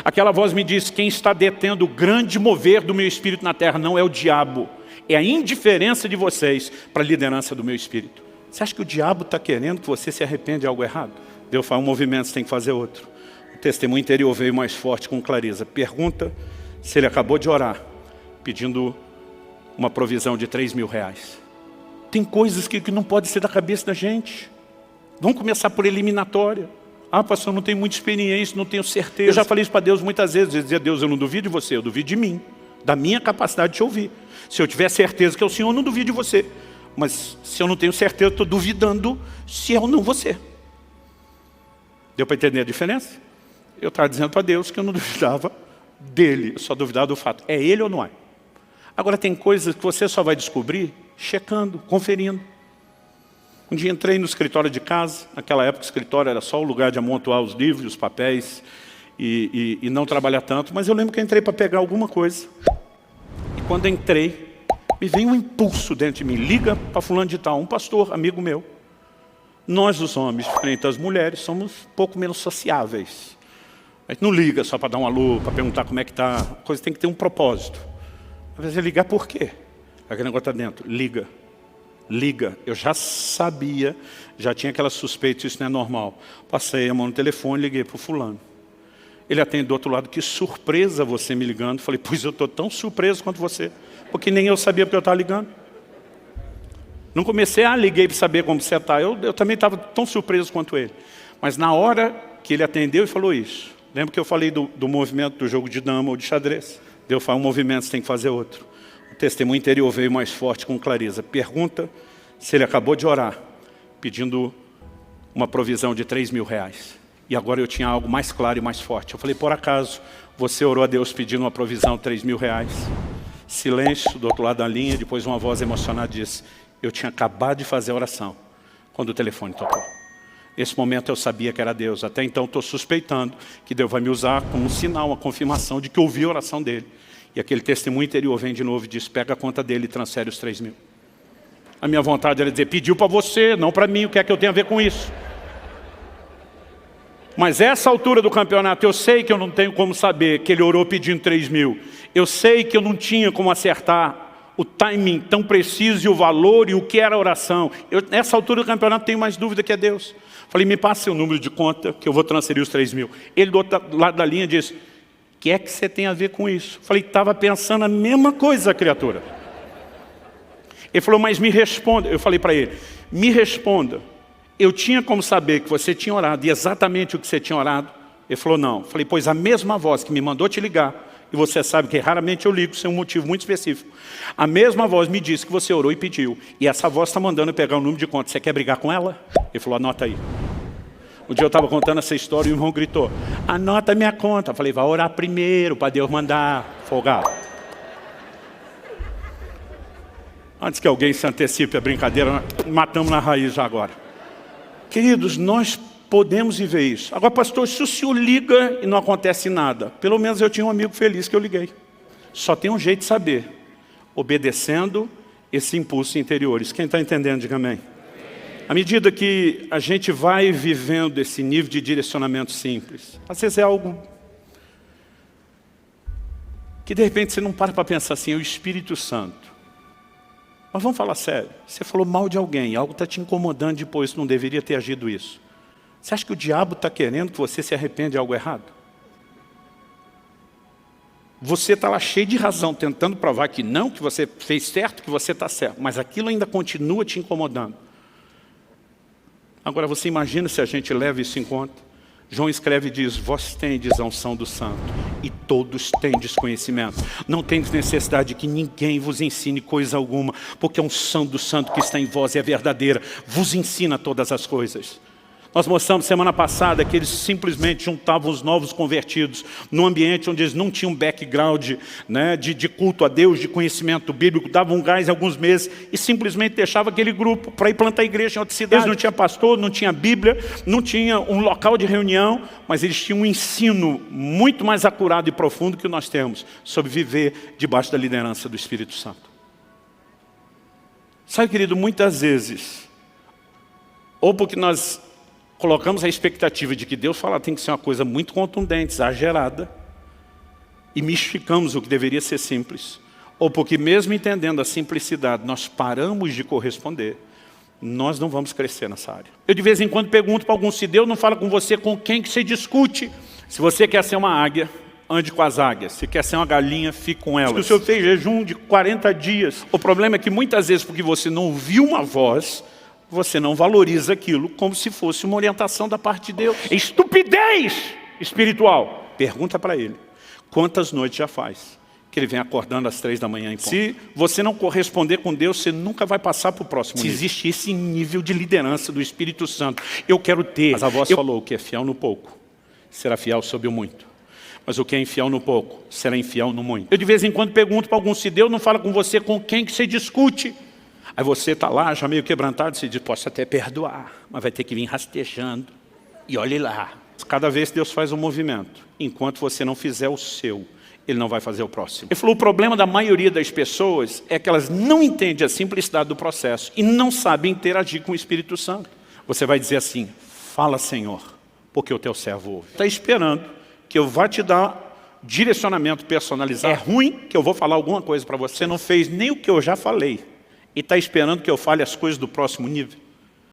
Aquela voz me disse: quem está detendo o grande mover do meu espírito na terra não é o diabo, é a indiferença de vocês para a liderança do meu espírito. Você acha que o diabo está querendo que você se arrependa de algo errado? Deus faz um movimento, você tem que fazer outro. O testemunho interior veio mais forte com clareza. Pergunta se ele acabou de orar, pedindo uma provisão de 3 mil reais. Tem coisas que não pode ser da cabeça da gente. Vamos começar por eliminatória. Ah, pastor, não tenho muita experiência, não tenho certeza. Eu já falei isso para Deus muitas vezes. Eu dizia: Deus, eu não duvido de você, eu duvido de mim, da minha capacidade de te ouvir. Se eu tiver certeza que é o Senhor, eu não duvido de você. Mas se eu não tenho certeza, eu estou duvidando se é ou não você. Deu para entender a diferença? Eu estava dizendo para Deus que eu não duvidava dele, eu só duvidava do fato: é ele ou não é? Agora tem coisas que você só vai descobrir checando, conferindo. Um dia entrei no escritório de casa. Naquela época o escritório era só o lugar de amontoar os livros, os papéis e não trabalhar tanto. Mas eu lembro que eu entrei para pegar alguma coisa. E quando entrei, me veio um impulso dentro de mim: liga para fulano de tal, um pastor, amigo meu. Nós, os homens, frente às mulheres, somos um pouco menos sociáveis. A gente não liga só para dar um alô, para perguntar como é que está. A coisa tem que ter um propósito. Às vezes é ligar por quê? Aquele negócio está dentro. Liga. Liga. Eu já sabia, já tinha aquela suspeita, isso não é normal. Passei a mão no telefone, liguei para o fulano. Ele atende do outro lado: que surpresa você me ligando. Falei: pois eu estou tão surpreso quanto você, porque nem eu sabia porque eu estava ligando. Não comecei a liguei para saber como você está. Eu também estava tão surpreso quanto ele. Mas na hora que ele atendeu e falou isso, lembra que eu falei do movimento do jogo de dama ou de xadrez? Deus faz um movimento, você tem que fazer outro. O testemunho interior veio mais forte com clareza. Pergunta se ele acabou de orar, pedindo uma provisão de 3 mil reais. E agora eu tinha algo mais claro e mais forte. Eu falei: por acaso você orou a Deus pedindo uma provisão de 3 mil reais? Silêncio do outro lado da linha. Depois uma voz emocionada disse: eu tinha acabado de fazer a oração quando o telefone tocou. Nesse momento eu sabia que era Deus. Até então estou suspeitando que Deus vai me usar como um sinal, uma confirmação de que ouvi a oração dele. E aquele testemunho interior vem de novo e diz: pega a conta dele e transfere os 3 mil. A minha vontade era dizer: pediu para você, não para mim, o que é que eu tenho a ver com isso? Mas essa altura do campeonato, eu sei que eu não tenho como saber que ele orou pedindo 3 mil. Eu sei que eu não tinha como acertar o timing tão preciso e o valor e o que era a oração. Nessa altura do campeonato, tenho mais dúvida que é Deus. Falei: me passe seu número de conta que eu vou transferir os 3 mil. Ele do outro lado da linha disse: o que é que você tem a ver com isso? Falei: estava pensando a mesma coisa, criatura. Ele falou: mas me responda. Eu falei para ele: me responda. Eu tinha como saber que você tinha orado e exatamente o que você tinha orado? Ele falou: não. Falei: pois a mesma voz que me mandou te ligar, e você sabe que raramente eu ligo sem um motivo muito específico, a mesma voz me disse que você orou e pediu. E essa voz está mandando eu pegar o número de conta. Você quer brigar com ela? Ele falou: anota aí. Um dia eu estava contando essa história e o irmão gritou: anota minha conta. Eu falei: vai orar primeiro para Deus mandar, folgado. Antes que alguém se antecipe a brincadeira, matamos na raiz já agora. Queridos, nós podemos viver isso. Agora, pastor, se o senhor liga e não acontece nada, pelo menos eu tinha um amigo feliz que eu liguei. Só tem um jeito de saber: obedecendo esse impulso interiores. Quem está entendendo, diga amém. À medida que a gente vai vivendo esse nível de direcionamento simples, às vezes é algo que de repente você não para pensar assim: é o Espírito Santo. Mas vamos falar sério, você falou mal de alguém, algo está te incomodando depois, não deveria ter agido isso. Você acha que o diabo está querendo que você se arrependa de algo errado? Você está lá cheio de razão, tentando provar que não, que você fez certo, que você está certo, mas aquilo ainda continua te incomodando. Agora você imagina se a gente leva isso em conta. João escreve e diz: vós tendes a unção do santo, e todos tendes conhecimento. Não tendes necessidade de que ninguém vos ensine coisa alguma, porque a unção do santo que está em vós é verdadeira, vos ensina todas as coisas. Nós mostramos semana passada que eles simplesmente juntavam os novos convertidos num ambiente onde eles não tinham background, né, de culto a Deus, de conhecimento bíblico, davam um gás em alguns meses e simplesmente deixavam aquele grupo para ir plantar igreja em outra cidade. Eles não tinham pastor, não tinha Bíblia, não tinha um local de reunião, mas eles tinham um ensino muito mais acurado e profundo que nós temos sobre viver debaixo da liderança do Espírito Santo. Sabe, querido, muitas vezes, ou porque nós colocamos a expectativa de que Deus fala tem que ser uma coisa muito contundente, exagerada, e mistificamos o que deveria ser simples, ou porque mesmo entendendo a simplicidade, nós paramos de corresponder, nós não vamos crescer nessa área. Eu de vez em quando pergunto para alguns, se Deus não fala com você que você discute. Se você quer ser uma águia, ande com as águias. Se quer ser uma galinha, fique com elas. Se o senhor fez jejum de 40 dias, o problema é que muitas vezes, porque você não ouviu uma voz, você não valoriza aquilo como se fosse uma orientação da parte de Deus. Estupidez espiritual. Pergunta para ele, quantas noites já faz que ele vem acordando às 3 da manhã em ponto? Se você não corresponder com Deus, você nunca vai passar para o próximo nível. Se existe esse nível de liderança do Espírito Santo, eu quero ter. Mas a voz falou, o que é fiel no pouco, será fiel sobre o muito. Mas o que é infiel no pouco, será infiel no muito. Eu de vez em quando pergunto para alguns, se Deus não fala com você, com quem que você discute? Aí você está lá, já meio quebrantado, você diz, posso até perdoar, mas vai ter que vir rastejando. E olhe lá. Cada vez Deus faz um movimento, enquanto você não fizer o seu, Ele não vai fazer o próximo. Ele falou, o problema da maioria das pessoas é que elas não entendem a simplicidade do processo e não sabem interagir com o Espírito Santo. Você vai dizer assim, fala Senhor, porque o teu servo ouve. Está esperando que eu vá te dar direcionamento personalizado. É ruim que eu vou falar alguma coisa para você. Você não fez nem o que eu já falei. E está esperando que eu fale as coisas do próximo nível.